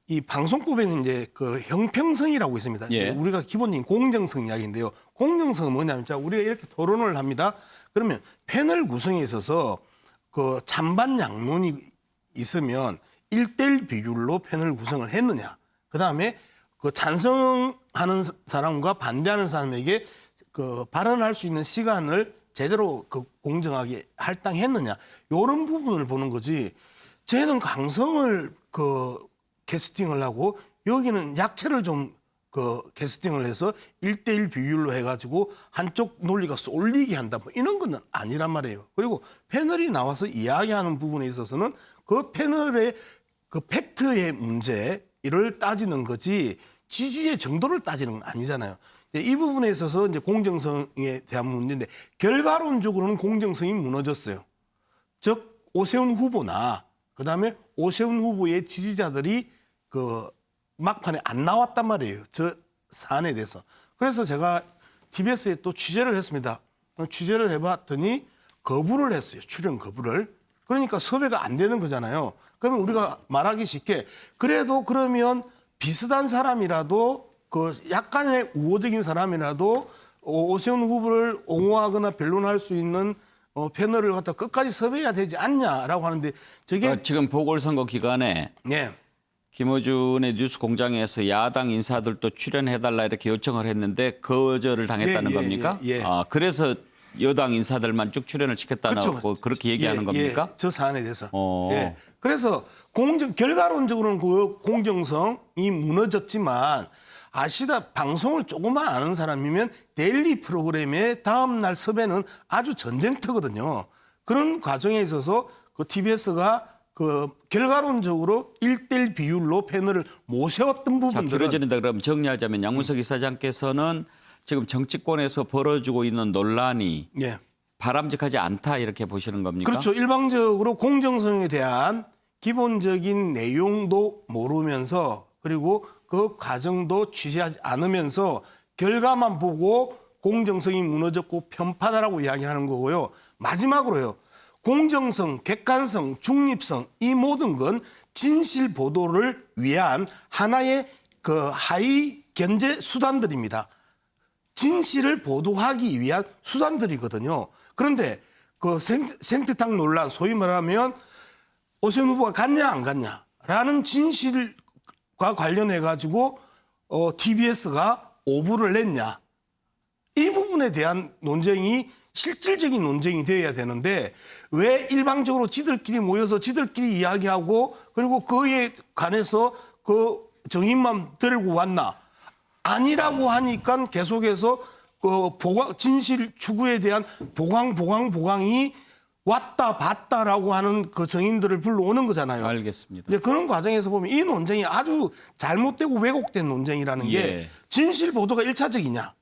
이 방송법에는 이제 그 형평성이라고 있습니다. 우리가 기본적인 공정성 이야기인데요. 공정성은 뭐냐면 우리가 이렇게 토론을 합니다. 그러면 패널 구성에 있어서 그 찬반 양론이 있으면 1:1 비율로 패널 구성을 했느냐. 그다음에 그 찬성하는 사람과 반대하는 사람에게 그 발언할 수 있는 시간을 제대로 그 공정하게 할당했느냐. 이런 부분을 보는 거지. 쟤는 강성을 캐스팅을 하고 여기는 약체를 좀 캐스팅을 해서 1:1 비율로 해가지고 한쪽 논리가 쏠리게 한다. 뭐 이런 건 아니란 말이에요. 그리고 패널이 나와서 이야기하는 부분에 있어서는 그 패널의 그 팩트의 문제를 따지는 거지 지지의 정도를 따지는 건 아니잖아요. 이 부분에 있어서 이제 공정성에 대한 문제인데 결과론적으로는 공정성이 무너졌어요. 즉 오세훈 후보나 그다음에 오세훈 후보의 지지자들이 막판에 안 나왔단 말이에요. 저 사안에 대해서. 그래서 제가 TBS에 또 취재를 했습니다. 취재를 해봤더니 거부를 했어요. 출연 거부를. 그러니까 섭외가 안 되는 거잖아요. 그러면 우리가 말하기 쉽게 그래도 그러면 비슷한 사람이라도 약간의 우호적인 사람이라도 오세훈 후보를 옹호하거나 변론할 수 있는 패널을 갖다 끝까지 섭외해야 되지 않냐라고 하는데 저게 지금 보궐선거 기간에 김어준의 뉴스공장에서 야당 인사들도 출연해달라 이렇게 요청을 했는데 거절을 당했다는 겁니까? 그래서 여당 인사들만 쭉 출연을 시켰다고 그렇게 얘기하는 겁니까? 저 사안에 대해서. 그래서 결과론적으로는 그 공정성이 무너졌지만 방송을 조금만 아는 사람이면 데일리 프로그램의 다음 날 섭외는 아주 전쟁터거든요. 그런 과정에 있어서 TBS가 결과론적으로 1:1 비율로 패널을 모셔왔던 부분들은 길어지는데 그럼 정리하자면 양문석 이사장께서는 지금 정치권에서 벌어지고 있는 논란이 바람직하지 않다 이렇게 보시는 겁니까? 그렇죠. 일방적으로 공정성에 대한 기본적인 내용도 모르면서 그리고 그 과정도 취재하지 않으면서 결과만 보고 공정성이 무너졌고 편파다라고 이야기하는 거고요. 마지막으로요. 공정성, 객관성, 중립성 이 모든 건 진실 보도를 위한 하나의 그 하위 견제 수단들입니다. 진실을 보도하기 위한 수단들이거든요. 그런데 그 생태탕 논란, 소위 말하면 오세훈 후보가 갔냐 안 갔냐라는 진실과 관련해 가지고 TBS가 오보를 냈냐, 이 부분에 대한 논쟁이 실질적인 논쟁이 되어야 되는데 왜 일방적으로 지들끼리 모여서 지들끼리 이야기하고 그리고 그에 관해서 그 정인만 데리고 왔나? 아니라고 하니까 계속해서 그 진실 추구에 대한 보강이 왔다 봤다라고 하는 그 정인들을 불러오는 거잖아요. 알겠습니다. 근데 그런 과정에서 보면 이 논쟁이 아주 잘못되고 왜곡된 논쟁이라는 게 진실 보도가 1차적이냐?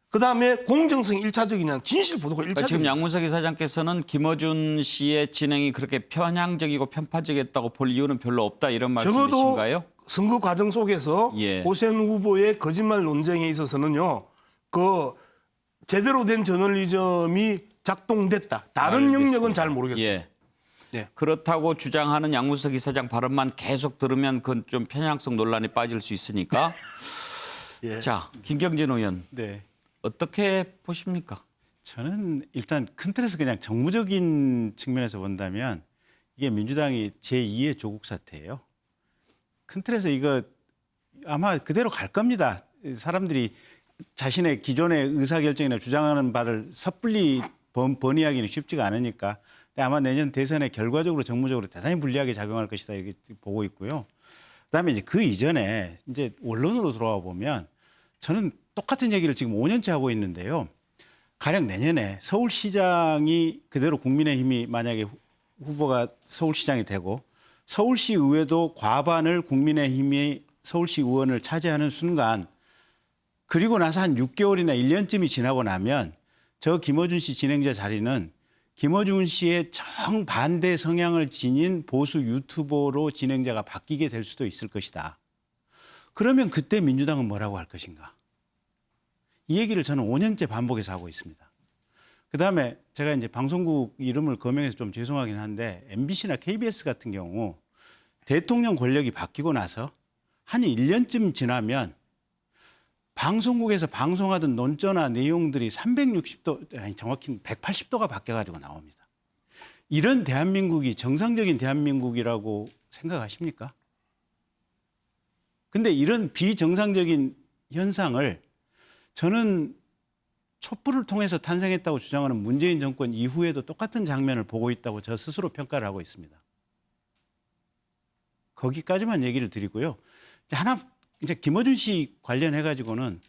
그다음에 공정성이 1차적이냐? 진실 보도가 1차적이냐? 지금 양문석 이사장께서는 김어준 씨의 진행이 그렇게 편향적이고 편파적이었다고 볼 이유는 별로 없다 이런 말씀이신가요? 적어도 선거 과정 속에서 오세훈 후보의 거짓말 논쟁에 있어서는요. 그 제대로 된 저널리즘이 작동됐다. 다른 영역은 잘 모르겠어요. 그렇다고 주장하는 양문석 이사장 발언만 계속 들으면 그건 좀 편향성 논란에 빠질 수 있으니까. 자, 김경진 의원. 어떻게 보십니까? 저는 일단 큰 틀에서 그냥 정무적인 측면에서 본다면 이게 민주당이 제2의 조국 사태예요. 큰 틀에서 이거 아마 그대로 갈 겁니다. 사람들이 자신의 기존의 의사결정이나 주장하는 바를 섣불리 번이하기는 쉽지가 않으니까. 근데 아마 내년 대선에 결과적으로 정무적으로 대단히 불리하게 작용할 것이다 이렇게 보고 있고요. 그다음에 이제 그 이전에 이제 원론으로 돌아와 보면 저는 똑같은 얘기를 지금 5년째 하고 있는데요. 가령 내년에 서울시장이 그대로 국민의힘이 만약에 후보가 서울시장이 되고 서울시 의회도 과반을 국민의힘이 서울시 의원을 차지하는 순간 그리고 나서 한 6개월이나 1년쯤이 지나고 나면 저 김어준 씨 진행자 자리는 김어준 씨의 정반대 성향을 지닌 보수 유튜버로 진행자가 바뀌게 될 수도 있을 것이다. 그러면 그때 민주당은 뭐라고 할 것인가? 이 얘기를 저는 5년째 반복해서 하고 있습니다. 그다음에 제가 이제 방송국 이름을 거명해서 좀 죄송하긴 한데 MBC나 KBS 같은 경우 대통령 권력이 바뀌고 나서 한 1년쯤 지나면 방송국에서 방송하던 논조나 내용들이 360도, 아니 정확히 180도가 바뀌어가지고 나옵니다. 이런 대한민국이 정상적인 대한민국이라고 생각하십니까? 근데 이런 비정상적인 현상을 저는 촛불을 통해서 탄생했다고 주장하는 문재인 정권 이후에도 똑같은 장면을 보고 있다고 저 스스로 평가를 하고 있습니다. 거기까지만 얘기를 드리고요. 하나 이제 김어준 씨 관련해 가지고는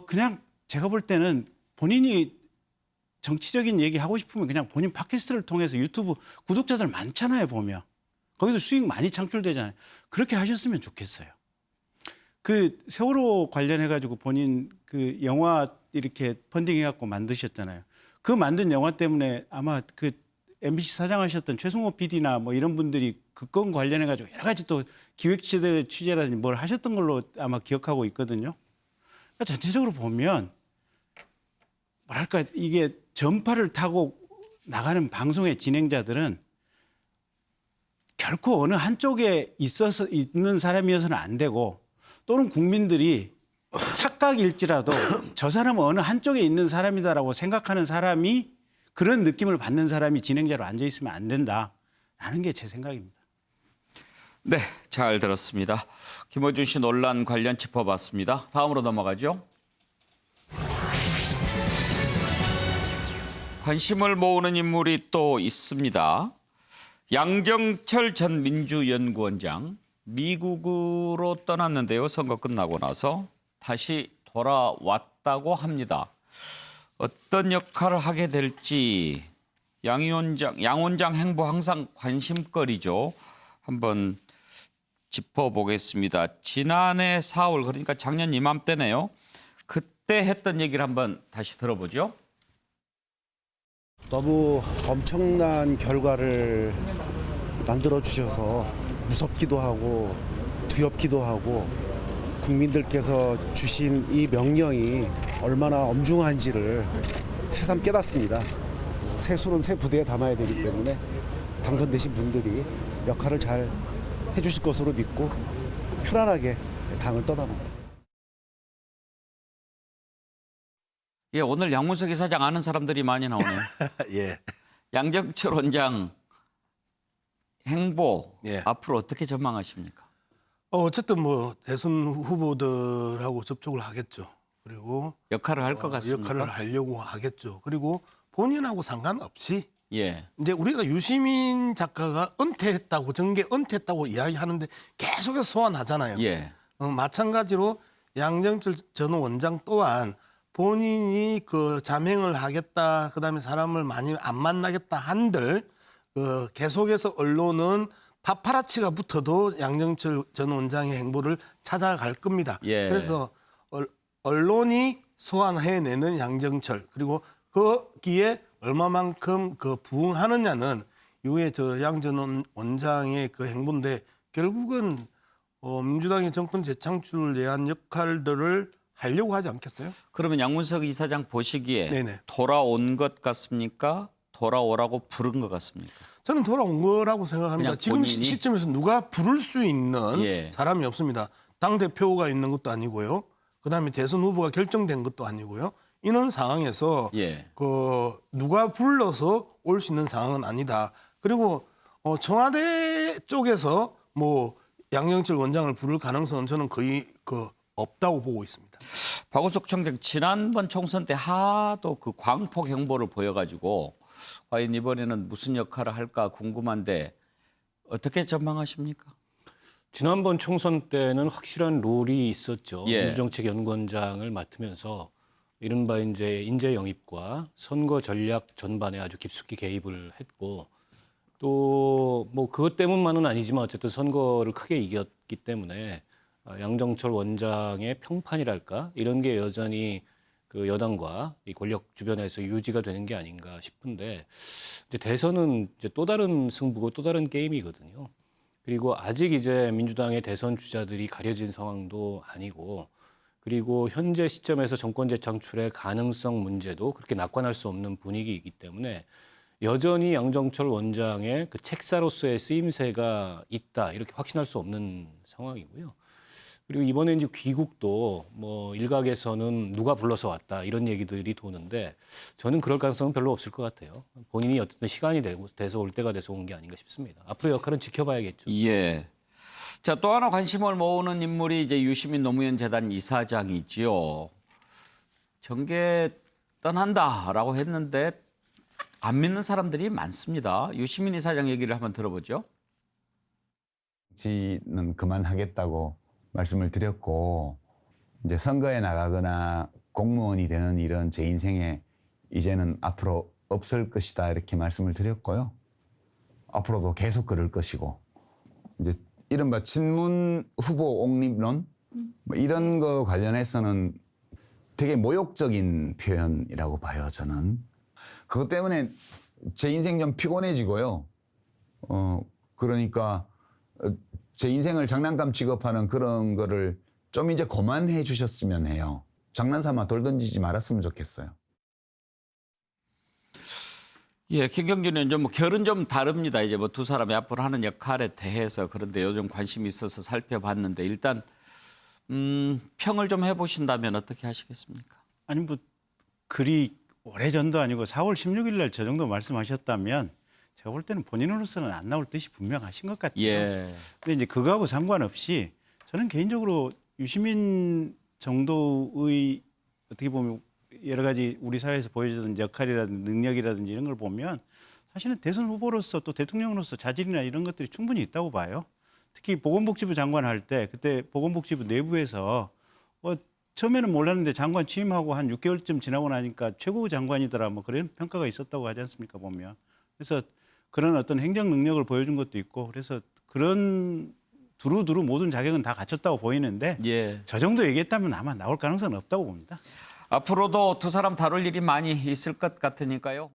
그냥 제가 볼 때는 본인이 정치적인 얘기 하고 싶으면 그냥 본인 팟캐스트를 통해서 유튜브 구독자들 많잖아요, 보면. 거기서 수익 많이 창출되잖아요. 그렇게 하셨으면 좋겠어요. 그 세월호 관련해 가지고 본인 그 영화 이렇게 펀딩해 갖고 만드셨잖아요. 그 만든 영화 때문에 아마 그 MBC 사장하셨던 최승호 PD나 뭐 이런 분들이 그 건 관련해 가지고 여러 가지 또 기획 취재라든지 뭘 하셨던 걸로 아마 기억하고 있거든요. 그러니까 전체적으로 보면 뭐랄까 이게 전파를 타고 나가는 방송의 진행자들은 결코 어느 한쪽에 있는 사람이어서는 안 되고 또는 국민들이 착각일지라도 저 사람은 어느 한쪽에 있는 사람이다라고 생각하는 사람이 그런 느낌을 받는 사람이 진행자로 앉아 있으면 안 된다라는 게 제 생각입니다. 네, 잘 들었습니다. 김어준 씨 논란 관련 짚어봤습니다. 다음으로 넘어가죠. 관심을 모으는 인물이 또 있습니다. 양정철 전 민주연구원장 미국으로 떠났는데요. 선거 끝나고 나서 다시 돌아왔다고 합니다. 어떤 역할을 하게 될지 양 원장 행보 항상 관심거리죠. 한번 짚어보겠습니다. 지난해 4월 그러니까 작년 이맘때네요. 그때 했던 얘기를 한번 다시 들어보죠. 너무 엄청난 결과를 만들어 주셔서 무섭기도 하고 두렵기도 하고 국민들께서 주신 이 명령이 얼마나 엄중한지를 새삼 깨닫습니다. 새 술은 새 부대에 담아야 되기 때문에 당선되신 분들이 역할을 잘 해주실 것으로 믿고 편안하게 당을 떠납니다. 예, 오늘 양문석 이사장 아는 사람들이 많이 나오네요. 예. 양정철 원장 행보 예. 앞으로 어떻게 전망하십니까? 어쨌든 뭐 대선 후보들하고 접촉을 하겠죠. 그리고 역할을 할 것 같습니까? 역할을 하려고 하겠죠. 그리고 본인하고 상관없이 예. 이제 우리가 유시민 작가가 은퇴했다고 정계 은퇴했다고 이야기하는데 계속해서 소환하잖아요. 예. 마찬가지로 양정철 전 원장 또한 본인이 그 자명을 하겠다, 그다음에 사람을 많이 안 만나겠다 한들 계속해서 언론은 파파라치가 붙어도 양정철 전 원장의 행보를 찾아갈 겁니다. 예. 그래서 언론이 소환해내는 양정철 그리고 거기에 얼마만큼 그 부응하느냐는 이후에 저 양 전 원장의 그 행보인데 결국은 민주당의 정권 재창출을 위한 역할들을 하려고 하지 않겠어요? 그러면 양문석 이사장 보시기에 네네. 돌아온 것 같습니까? 돌아오라고 부른 것 같습니까? 저는 돌아온 거라고 생각합니다. 그냥 지금 본인이? 시점에서 누가 부를 수 있는 예. 사람이 없습니다. 당대표가 있는 것도 아니고요. 그다음에 대선 후보가 결정된 것도 아니고요. 이런 상황에서 예. 누가 불러서 올 수 있는 상황은 아니다. 그리고 청와대 쪽에서 뭐 양정철 원장을 부를 가능성은 저는 거의 없다고 보고 있습니다. 박우석 총장 지난번 총선 때 하도 그 광폭 행보를 보여가지고 과연 이번에는 무슨 역할을 할까 궁금한데 어떻게 전망하십니까? 지난번 총선 때는 확실한 롤이 있었죠. 예. 민주정책연구원장을 맡으면서 이른바 이제 인재 영입과 선거 전략 전반에 아주 깊숙이 개입을 했고 또 뭐 그것 때문만은 아니지만 어쨌든 선거를 크게 이겼기 때문에 양정철 원장의 평판이랄까 이런 게 여전히 그 여당과 이 권력 주변에서 유지가 되는 게 아닌가 싶은데 이제 대선은 이제 또 다른 승부고 또 다른 게임이거든요. 그리고 아직 이제 민주당의 대선 주자들이 가려진 상황도 아니고 그리고 현재 시점에서 정권 재창출의 가능성 문제도 그렇게 낙관할 수 없는 분위기이기 때문에 여전히 양정철 원장의 그 책사로서의 쓰임새가 있다 이렇게 확신할 수 없는 상황이고요. 그리고 이번에 이제 귀국도 뭐 일각에서는 누가 불러서 왔다 이런 얘기들이 도는데 저는 그럴 가능성은 별로 없을 것 같아요. 본인이 어쨌든 시간이 돼서 올 때가 돼서 온 게 아닌가 싶습니다. 앞으로 역할은 지켜봐야겠죠. 예. 자, 또 하나 관심을 모으는 인물이 이제 유시민 노무현 재단 이사장이지요. 정계 떠난다라고 했는데 안 믿는 사람들이 많습니다. 유시민 이사장 얘기를 한번 들어보죠. 정치는 그만하겠다고 말씀을 드렸고 이제 선거에 나가거나 공무원이 되는 일은 제 인생에 이제는 앞으로 없을 것이다 이렇게 말씀을 드렸고요. 앞으로도 계속 그럴 것이고 이제 이른바 친문 후보 옹립론 뭐 이런 거 관련해서는 되게 모욕적인 표현이라고 봐요. 저는 그것 때문에 제 인생 좀 피곤해지고요. 그러니까 제 인생을 장난감 취급하는 그런 거를 좀 이제 그만해 주셨으면 해요. 장난삼아 돌 던지지 말았으면 좋겠어요. 예, 김경준 의원 뭐 결은 좀 다릅니다. 이제 뭐 두 사람이 앞으로 하는 역할에 대해서 그런데 요즘 관심이 있어서 살펴봤는데 일단 평을 좀 해보신다면 어떻게 하시겠습니까? 아니 뭐 그리 오래전도 아니고 4월 16일 날 저 정도 말씀하셨다면 제가 볼 때는 본인으로서는 안 나올 뜻이 분명하신 것 같아요. 예. 근데 이제 그거하고 상관없이 저는 개인적으로 유시민 정도의 어떻게 보면 여러 가지 우리 사회에서 보여주던 역할이라든지 능력이라든지 이런 걸 보면 사실은 대선 후보로서 또 대통령으로서 자질이나 이런 것들이 충분히 있다고 봐요. 특히 보건복지부 장관 할 때 그때 보건복지부 내부에서 처음에는 몰랐는데 장관 취임하고 한 6개월쯤 지나고 나니까 최고 장관이더라 뭐 그런 평가가 있었다고 하지 않습니까 보면. 그래서 그런 어떤 행정 능력을 보여준 것도 있고 그래서 그런 두루두루 모든 자격은 다 갖췄다고 보이는데 예. 저 정도 얘기했다면 아마 나올 가능성은 없다고 봅니다. 앞으로도 두 사람 다룰 일이 많이 있을 것 같으니까요.